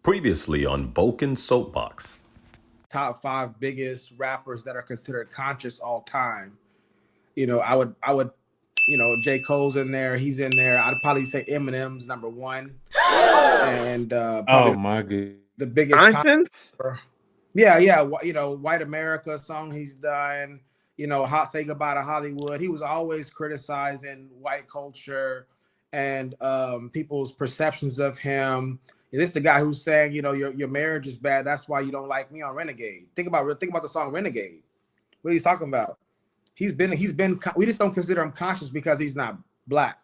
Previously on Vulcan Soapbox. Top five biggest rappers that are considered conscious all time. I would, J. Cole's in there. He's in there. I'd probably say Eminem's number one, and Oh probably my god. the biggest. Conscience? Yeah. White America song he's done. Hot Say Goodbye to Hollywood. He was always criticizing white culture and people's perceptions of him. This is the guy who's saying, your marriage is bad. That's why you don't like me on Renegade. Think about the song Renegade. What he's talking about. He's been. We just don't consider him conscious because he's not black.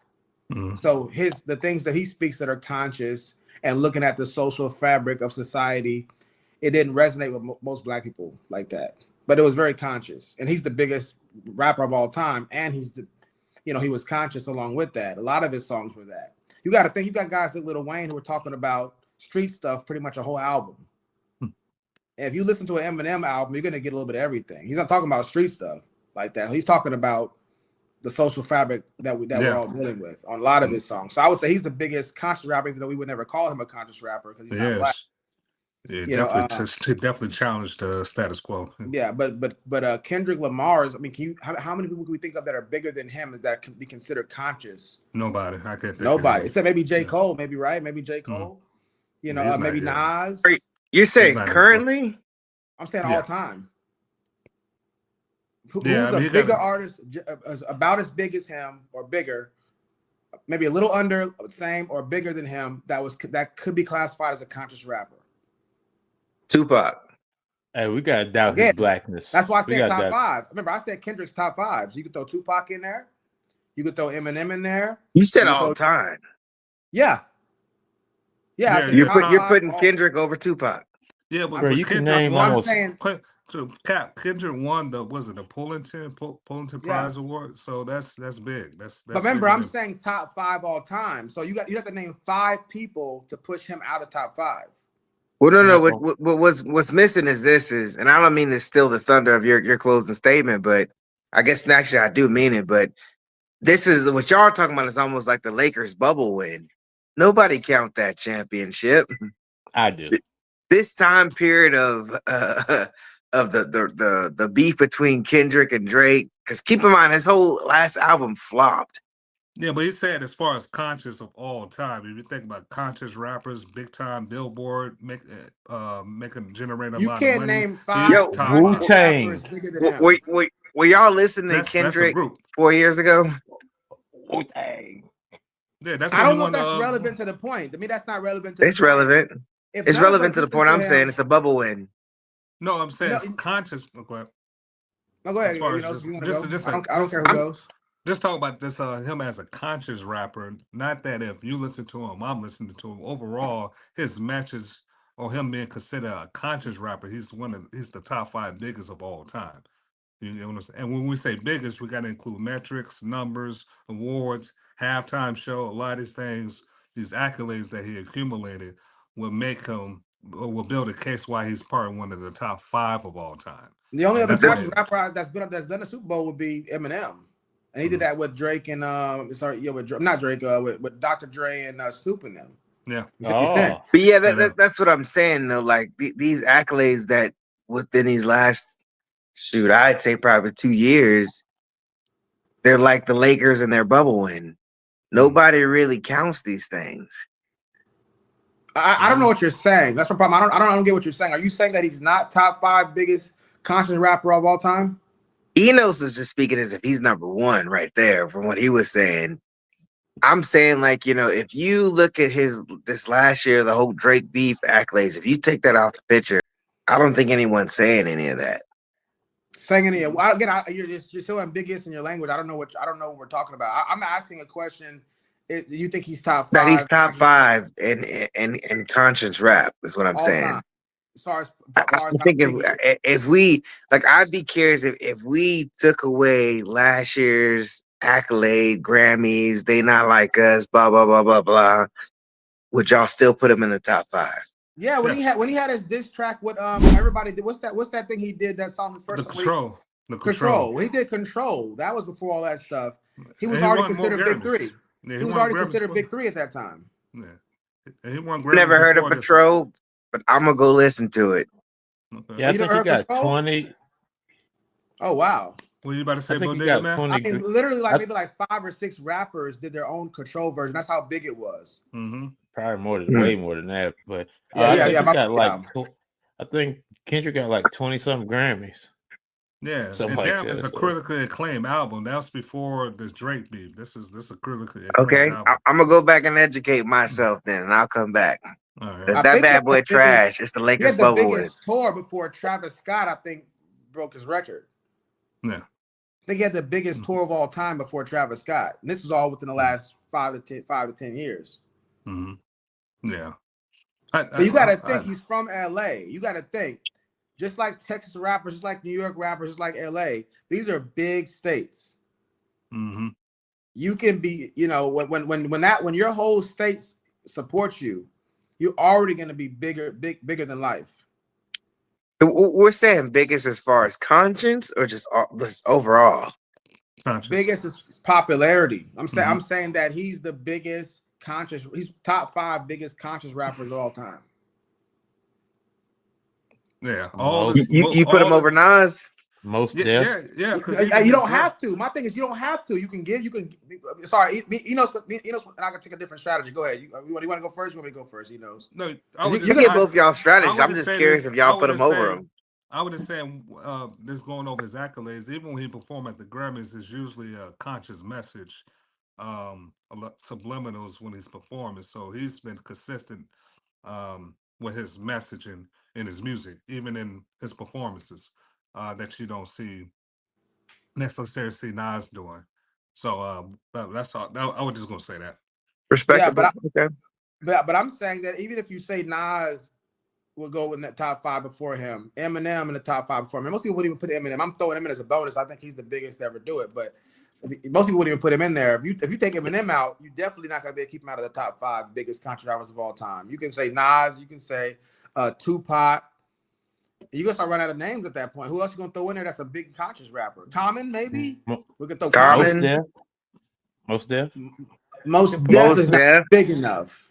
Mm-hmm. So the things that he speaks that are conscious and looking at the social fabric of society, it didn't resonate with most black people like that. But it was very conscious, and he's the biggest rapper of all time. And he was conscious along with that. A lot of his songs were that. You got to think. You got guys like Lil Wayne who were talking about street stuff pretty much a whole album. And if you listen to an Eminem album, you're gonna get a little bit of everything. He's not talking about street stuff like that. He's talking about the social fabric that we're all dealing with on a lot of his songs. So I would say he's the biggest conscious rapper, even though we would never call him a conscious rapper because he's not black. Yeah, definitely challenged the status quo. Yeah, but Kendrick Lamar's. I mean, how many people can we think of that are bigger than him that can be considered conscious? Nobody. I can't think. Nobody except maybe J. Cole. Maybe right? Maybe J. Cole. Maybe Nas. You're saying currently? I'm saying all time. Who's a bigger artist, about as big as him or bigger, maybe a little under, same or bigger than him, that could be classified as a conscious rapper? Tupac. Hey, we got to doubt his blackness. That's why I said top five. Remember, I said Kendrick's top five. So you could throw Tupac in there. You could throw Eminem in there. You said all time. Yeah. You're putting Kendrick over Tupac. Yeah, but bro, you can name almost. Kendrick won the Pulitzer Prize Award, so that's big. That's but remember, I'm saying top five all time. So you have to name five people to push him out of top five. Well, no. What's missing is, and I don't mean to steal the thunder of your closing statement, but I guess actually I do mean it. But this is what y'all are talking about is almost like the Lakers bubble win. Nobody count that championship. I do. This time period of the beef between Kendrick and Drake, because keep in mind his whole last album flopped. Yeah, but he said as far as conscious of all time, if you think about conscious rappers, big time Billboard, make them generate a lot of money. You can't name five Wu-Tang. Were y'all listening to Kendrick 4 years ago? Wu-Tang. Yeah, I don't know if that's relevant to the point. To me, that's not relevant to the point. It's relevant. It's relevant to the point I'm saying. It's a bubble win. No, I'm saying it's conscious. No, go ahead. I don't care who goes. Just talk about this him as a conscious rapper. Not that if you listen to him, I'm listening to him. Overall, his matches or him being considered a conscious rapper, he's the top five biggest of all time. You know what I'm saying? And when we say biggest, we got to include metrics, numbers, awards, halftime show. A lot of these things, these accolades that he accumulated, will make him. Will build a case why he's probably one of the top five of all time. The only other conscious rapper that's done a Super Bowl would be Eminem, and he did that with Drake and not Drake, with Dr. Dre and Snoop and them. Yeah. 50 Cent. But yeah, that's what I'm saying though. Like these accolades that within these last I'd say probably 2 years, they're like the Lakers and their bubble win. Nobody really counts these things. I don't know what you're saying. That's the problem. I don't get what you're saying. Are you saying that he's not top five biggest conscious rapper of all time? Enos is just speaking as if he's number one right there from what he was saying. I'm saying if you look at this last year, the whole Drake beef accolades, if you take that off the picture, I don't think anyone's saying any of that. Saying any of you're so ambiguous in your language. I don't know what we're talking about. I'm asking a question. Do you think he's top five? That he's top five in conscious rap is what I'm saying. Time. As far as I think if we I'd be curious if we took away last year's accolade, Grammys, they not like us, blah blah blah blah blah. Would y'all still put him in the top five? Yeah, when he had his diss track with everybody did. What's that thing he did? That song first. The Control. He did Control. That was before all that stuff. He was already considered big three. Yeah, he was already considered big three at that time. Yeah, he won Never heard of Patrol. but I'm gonna go listen to it. Okay. Yeah, I You think never he heard got Control? 20. Oh wow. What you about to I say, think he Bodega got Man? 20. I mean, literally, like I- maybe like 5 or 6 rappers did their own Control version. That's how big it was. Mm-hmm. Probably way more than that. But Yeah, I yeah, think yeah. he got like, Yeah. I think Kendrick got like 20 something Grammys. Yeah, Something and like damn, it's that. a critically acclaimed album. That was before this Drake beef. This is a critically acclaimed Okay, album. I'm gonna go back and educate myself then, and I'll come back. All right. If I that think he bad had boy the trash, biggest- it's the He Lakers had the bubble with. biggest tour before Travis Scott, I think, broke his record. Yeah. I think he had the biggest tour of all time before Travis Scott. And this was all within the last 5 to 10 years. Mm-hmm. Yeah. But you got to think he's from LA. You got to think, just like Texas rappers, just like New York rappers, just like LA, these are big states. Mm-hmm. You can be, you know, when your whole state supports you, you're already going to be bigger than life. We're saying biggest as far as conscience or just overall. Conscious. Biggest is popularity. I'm Mm-hmm. saying that he's the biggest conscious. He's top 5 biggest conscious rappers of all time. Yeah. You put him over Nas? Most Yeah. Def. Yeah. You don't have to. My thing is, you don't have to. You can. Sorry, Enos, and I can take a different strategy. Go ahead. You want to go first? You want me to go first? Enos. No, You get both y'all strategies. I'm just curious if y'all put him over him. I would just say this going over his accolades. Even when he performed at the Grammys, it's usually a conscious message, subliminals when he's performing. So he's been consistent with his messaging in his music, even in his performances, that you don't necessarily see Nas doing. So that's all. I was just gonna say that. Respectable. Yeah, but I'm saying that even if you say Nas will go in that top 5 before him, Eminem in the top 5 before him. Most people wouldn't even put Eminem. I'm throwing him in as a bonus. I think he's the biggest to ever do it. But most people wouldn't even put him in there. If you take Eminem out, you're definitely not going to be able to keep him out of the top 5 biggest conscious rappers of all time. You can say Nas. You can say Tupac. You're going to start running out of names at that point. Who else you going to throw in there that's a big conscious rapper? Common, maybe? We could throw Common. Most Def is not big enough.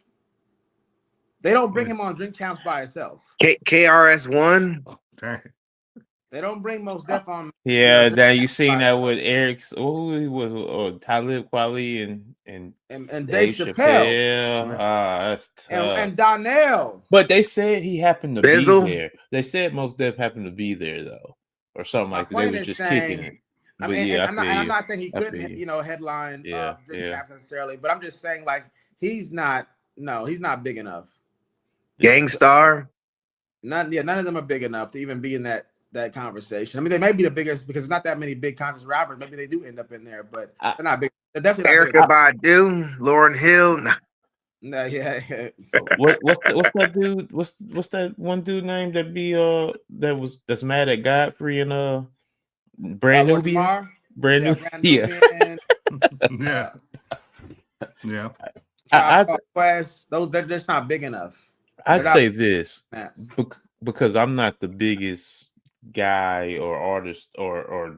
They don't bring him on drink champs by itself. KRS-One. Dang. They don't bring Most Def on. Yeah, then you seen that with Eric's. Oh, he was Talib Kweli and Dave Chappelle. That's tough. And Donnell. But they said he happened to be there. They said Most Def happened to be there though, or something like that. They were just kicking it. I mean, yeah, I'm not saying he couldn't, headline drink champs necessarily, but I'm just saying like he's not big enough. Gangstar. None of them are big enough to even be in that conversation. I mean, they may be the biggest because there's not that many big conscious rappers. Maybe they do end up in there, but they're not big. They're definitely not Badu, Lauryn Hill. No, yeah. What's that dude? What's that one dude name that be that's mad at Godfrey and Brand Nubian? Brand Nubian. Yeah. They're just not big enough. I'd say this because I'm not the biggest guy or artist or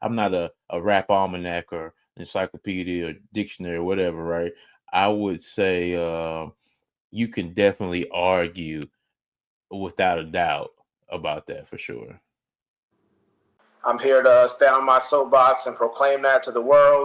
I'm not a rap almanac or encyclopedia or dictionary or whatever, right? I would say you can definitely argue without a doubt about that for sure. I'm here to stand on my soapbox and proclaim that to the world.